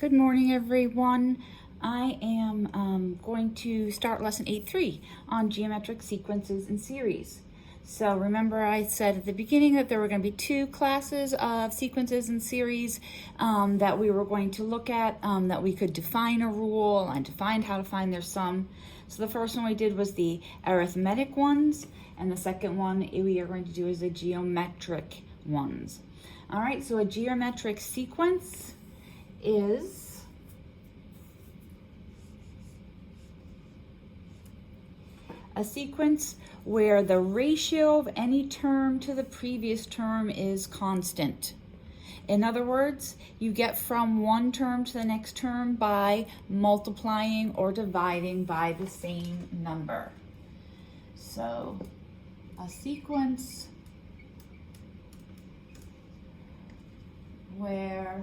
Good morning, everyone. I am going to start lesson 8.3 on geometric sequences and series. So remember I said at the beginning that there were going to be two classes of sequences and series that we were going to look at, that we could define a rule and to find how to find their sum. So the first one we did was the arithmetic ones, and the second one we are going to do is the geometric ones. All right, so a geometric sequence is a sequence where the ratio of any term to the previous term is constant. In other words, you get from one term to the next term by multiplying or dividing by the same number. So a sequence where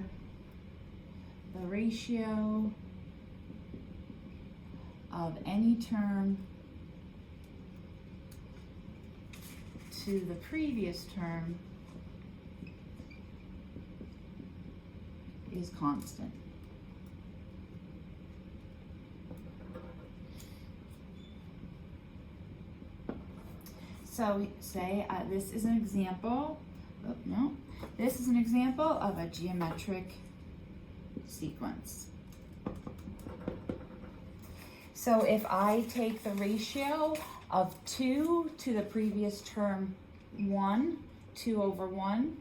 the ratio of any term to the previous term is constant. So say this is an example. This is an example of a geometric sequence. So if I take the ratio of 2 to the previous term 1, 2 over 1,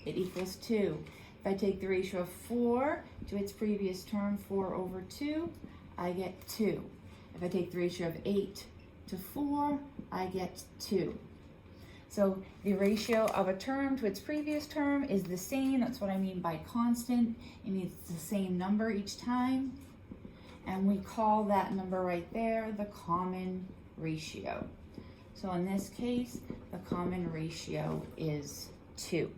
it equals 2. If I take the ratio of 4 to its previous term, 4 over 2, I get 2. If I take the ratio of 8 to 4, I get 2. So the ratio of a term to its previous term is the same. That's what I mean by constant. It means it's the same number each time. And we call that number right there the common ratio. So in this case, the common ratio is 2.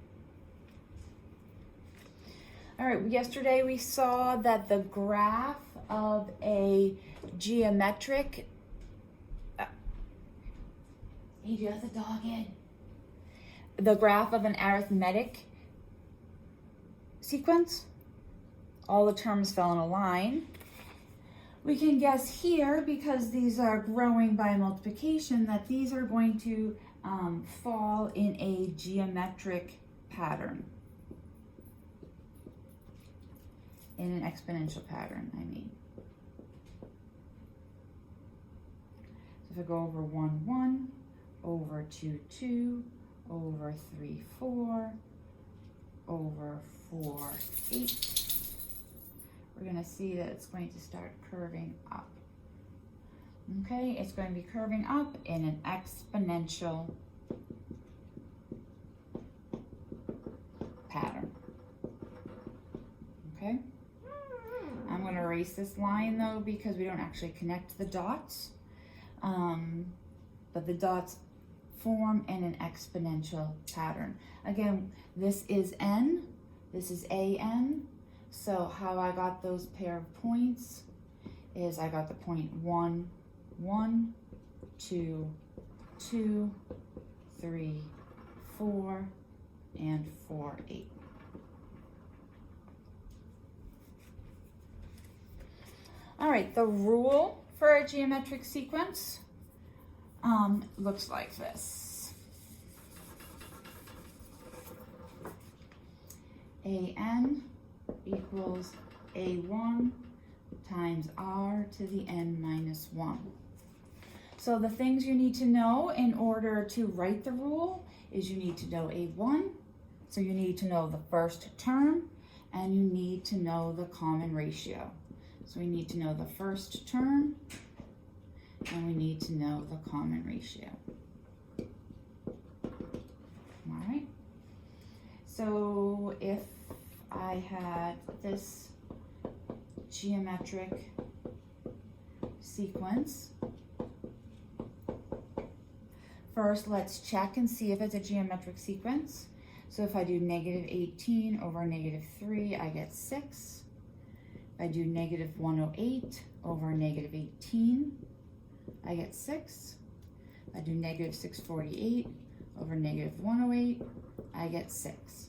All right, yesterday we saw that the graph of a geometric, hey, you got the dog in. The graph of an arithmetic sequence, all the terms fell in a line. We can guess here, because these are growing by multiplication, that these are going to fall in a geometric pattern. In an exponential pattern, I mean. So if I go over 1, 1, over 2, 2, over 3, 4, over 4, 8, we're going to see that it's going to start curving up. Okay, it's going to be curving up in an exponential pattern. Okay, I'm going to erase this line though because we don't actually connect the dots, but the dots form in an exponential pattern. Again, this is n, this is an. So how I got those pair of points is I got the point 1, 1, 2, 2, 3, 4, and 4, 8. All right, the rule for a geometric sequence looks like this. An equals a1 times r to the n minus 1. So the things you need to know in order to write the rule is you need to know a1, so you need to know the first term, and you need to know the common ratio. So we need to know the first term, and we need to know the common ratio. All right. So if I had this geometric sequence, first let's check and see if it's a geometric sequence. So if I do negative 18 over negative 3, I get 6. If I do negative 108 over negative 18, I get 6. If I do negative 648 over negative 108, I get 6.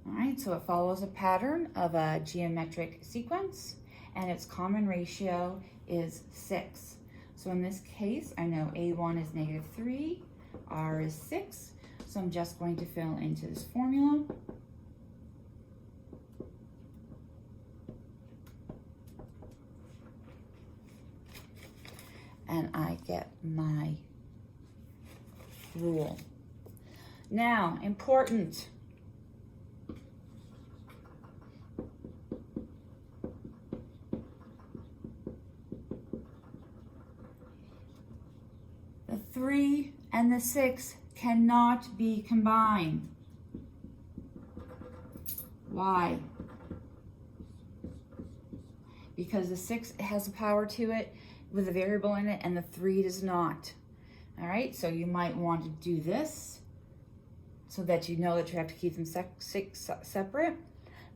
All right, so it follows a pattern of a geometric sequence, and its common ratio is 6. So in this case, I know A1 is -3, R is 6, so I'm just going to fill into this formula. And I get my rule. Now, important. The 3 and the 6 cannot be combined. Why? Because the 6 has a power to it with a variable in it and the 3 does not. All right, so you might want to do this so that you know that you have to keep them separate,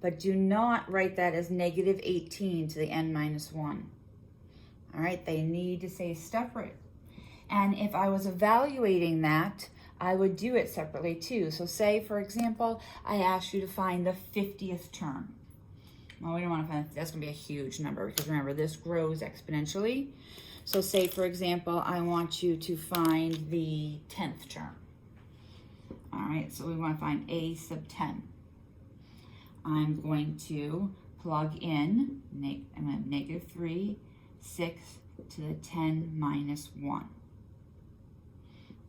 but do not write that as -18 to the n-1. All right, they need to stay separate. And if I was evaluating that, I would do it separately too. So say, for example, I asked you to find the 50th term. Well, we don't want to find, that's going to be a huge number because remember, this grows exponentially. So say, for example, I want you to find the 10th term. All right, so we want to find a sub 10. I'm going to plug in -3, 6 to the 10 minus 1.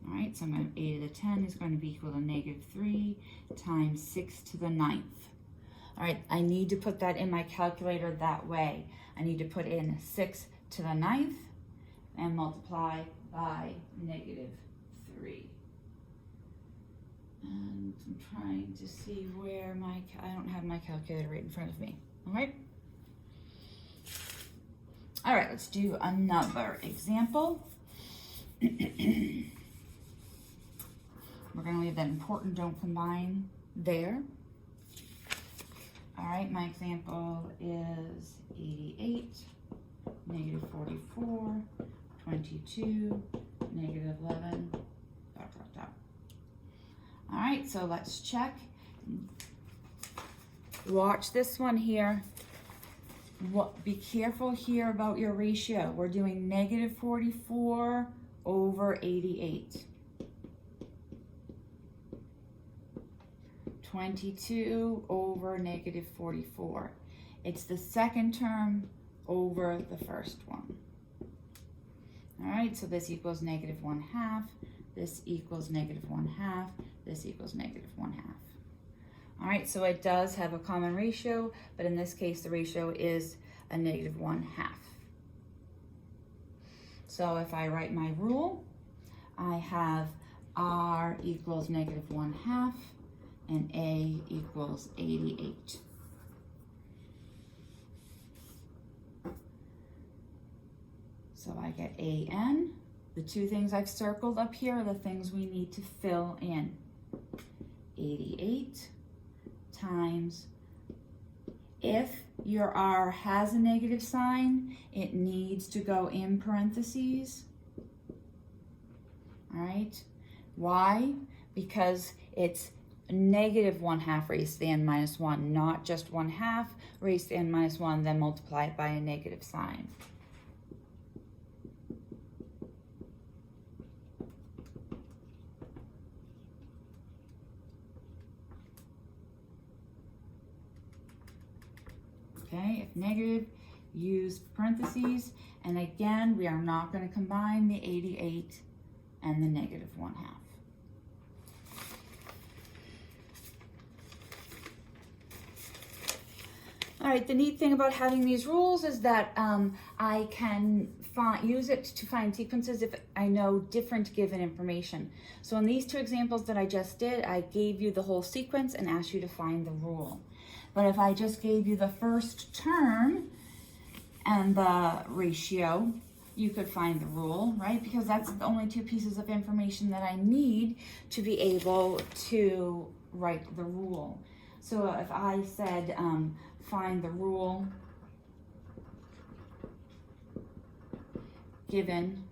All right, so I'm going to, a to the 10 is going to be equal to -3 times 6 to the 9th. All right, I need to put that in my calculator that way. I need to put in 6 to the 9th and multiply by -3. And I'm trying to see where I don't have my calculator right in front of me, all right? All right, let's do another example. We're gonna leave that important don't combine there. All right, my example is 88, -44, 22, -11, ... All right, so let's check. Watch this one here. Be careful here about your ratio. We're doing -44 over 88. 22 over -44. It's the second term over the first one. All right, so this equals -1/2. This equals -1/2. This equals -1/2. All right, so it does have a common ratio, but in this case, the ratio is a -1/2. So if I write my rule, I have R equals -1/2 and A equals 88. So I get AN. The two things I've circled up here are the things we need to fill in. 88 times, if your R has a negative sign, it needs to go in parentheses. All right, why? Because it's -1/2 raised to the n-1, not just 1/2 raised to the n-1, then multiply it by a negative sign. Okay, if negative, use parentheses. And again, we are not going to combine the 88 and the -1/2. All right, the neat thing about having these rules is that I can use it to find sequences if I know different given information. So in these two examples that I just did, I gave you the whole sequence and asked you to find the rule. But if I just gave you the first term and the ratio, you could find the rule, right? Because that's the only two pieces of information that I need to be able to write the rule. So if I said, find the rule given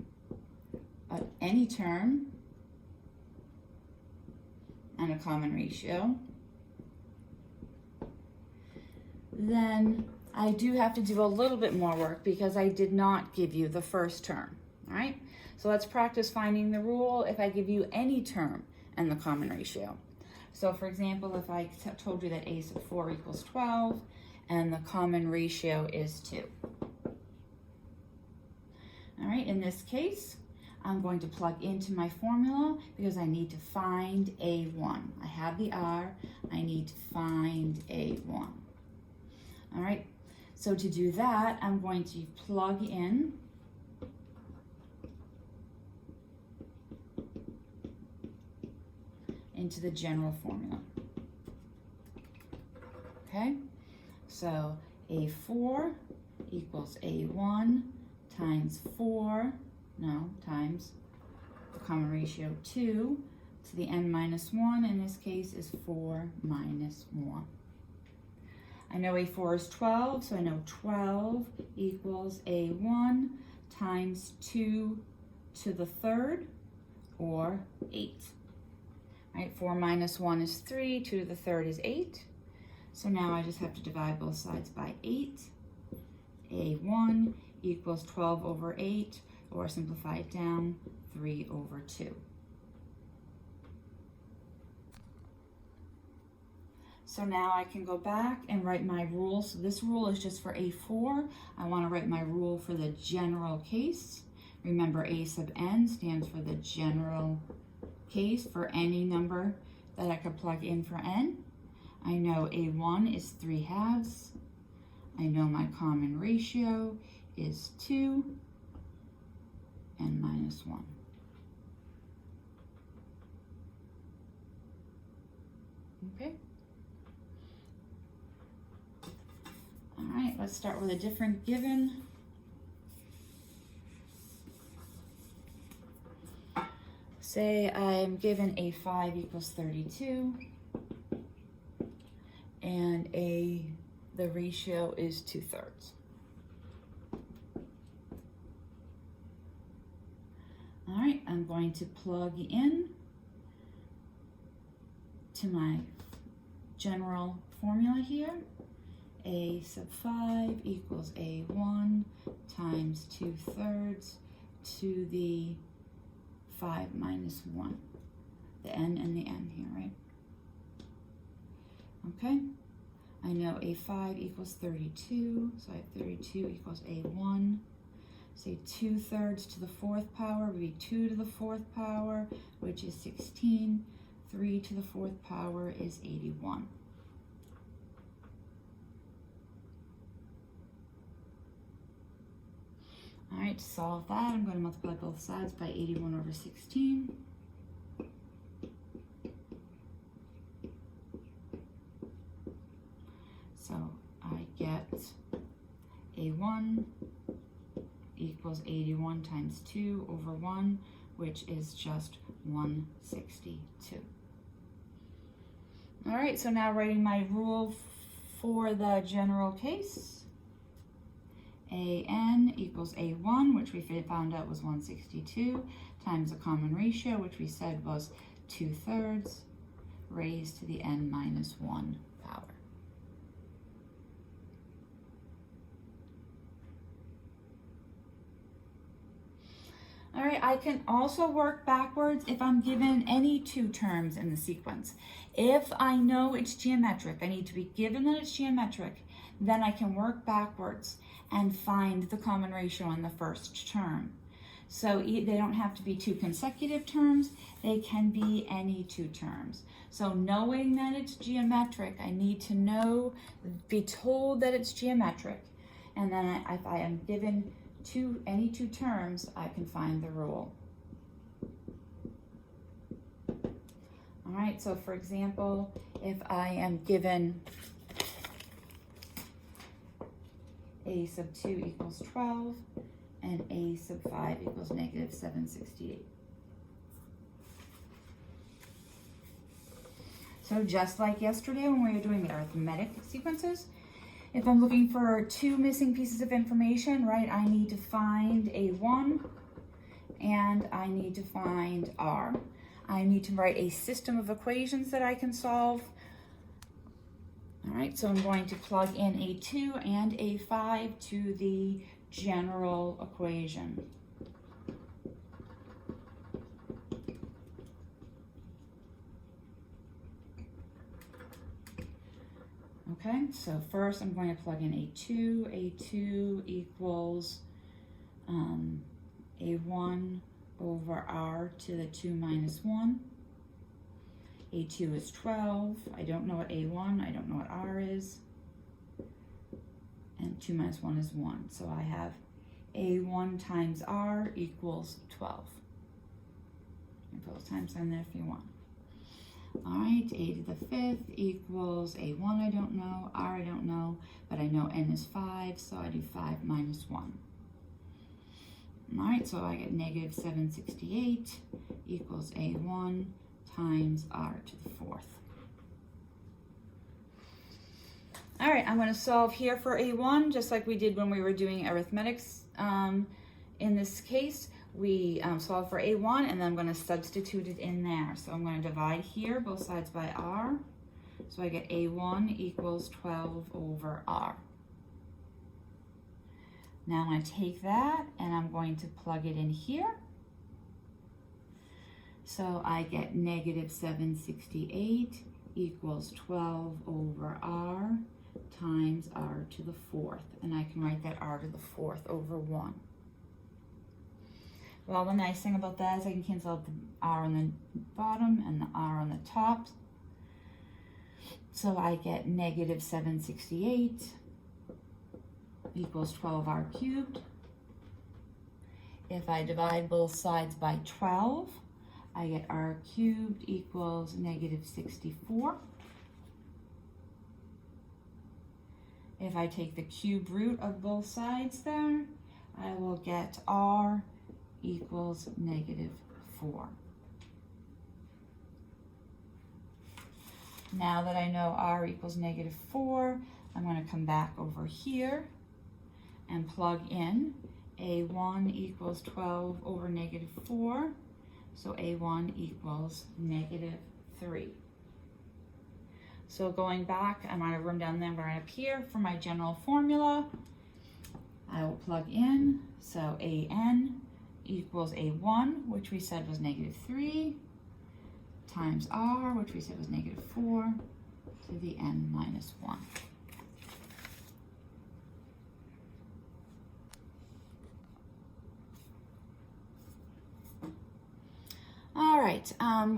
any term and a common ratio, then I do have to do a little bit more work because I did not give you the first term, all right? So let's practice finding the rule if I give you any term and the common ratio. So for example, if I told you that a sub 4 equals 12 and the common ratio is 2. All right, in this case, I'm going to plug into my formula because I need to find A1. I have the R, I need to find A1. All right, so to do that, I'm going to plug in into the general formula. Okay, so A4 equals A1 times times the common ratio 2 to the n minus 1, in this case is 4 minus 1. I know A4 is 12, so I know 12 equals A1 times 2 to the third, or 8. Right, 4 minus 1 is 3, 2 to the third is 8. So now I just have to divide both sides by 8. A1 equals 12 over 8, or simplify it down, 3 over 2. So now I can go back and write my rule. So this rule is just for A4. I want to write my rule for the general case. Remember, A sub n stands for the general case for any number that I could plug in for n. I know A1 is 3/2. I know my common ratio is 2 and minus 1. Okay. All right, let's start with a different given. Say I'm given A5 equals 32 and the ratio is 2/3. All right, I'm going to plug in to my general formula here. A sub 5 equals A1 times 2/3 to the 5 minus 1. The n and the n here, right? Okay, I know A5 equals 32, so I have 32 equals A1. Say 2/3 to the 4th power would be 2 to the 4th power, which is 16. 3 to the 4th power is 81. All right, to solve that, I'm going to multiply both sides by 81 over 16. So I get A1 equals 81 times 2 over 1, which is just 162. All right, so now writing my rule for the general case. AN equals A1, which we found out was 162, times the common ratio, which we said was 2/3, raised to the n minus 1 power. All right, I can also work backwards if I'm given any two terms in the sequence. If I know it's geometric, I need to be given that it's geometric, then I can work backwards and find the common ratio in the first term. So they don't have to be two consecutive terms, they can be any two terms. So knowing that it's geometric, I need to be told that it's geometric, and then if I am given any two terms, I can find the rule. All right, so for example, if I am given A sub 2 equals 12 and A sub 5 equals negative 768. So just like yesterday when we were doing the arithmetic sequences, if I'm looking for two missing pieces of information, right, I need to find A1 and I need to find R. I need to write a system of equations that I can solve All right, so I'm going to plug in A2 and A5 to the general equation. Okay, so first I'm going to plug in A2. A2 equals A1 over R to the 2 minus 1. A2 is 12. I don't know what A1, I don't know what R is. And 2 minus 1 is 1. So I have A1 times R equals 12. You can put those times in there if you want. All right, A to the 5th equals A1 I don't know, R I don't know, but I know N is 5, so I do 5 minus 1. All right, so I get negative 768 equals A1 times R to the 4th. All right, I'm going to solve here for A1, just like we did when we were doing arithmetics. In this case, we solve for A1, and then I'm going to substitute it in there. So I'm going to divide here, both sides by R. So I get A1 equals 12 over R. Now I'm going to take that, and I'm going to plug it in here. So I get negative 768 equals 12 over R times R to the 4th. And I can write that R to the 4th over 1. Well, the nice thing about that is I can cancel out the R on the bottom and the R on the top. So I get negative 768 equals 12R cubed. If I divide both sides by 12, I get R cubed equals negative 64. If I take the cube root of both sides there, I will get R equals negative 4. Now that I know R equals negative 4, I'm going to come back over here and plug in A1 equals 12 over negative 4. So A1 equals negative 3. So going back, I'm out of room down there, I'm right up here for my general formula. I will plug in, so AN equals A1, which we said was negative 3, times R, which we said was negative 4, to the N minus 1. All right,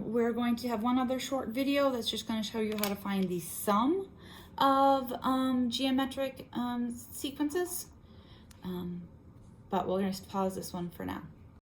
we're going to have one other short video that's just going to show you how to find the sum of geometric sequences, but we're going to pause this one for now.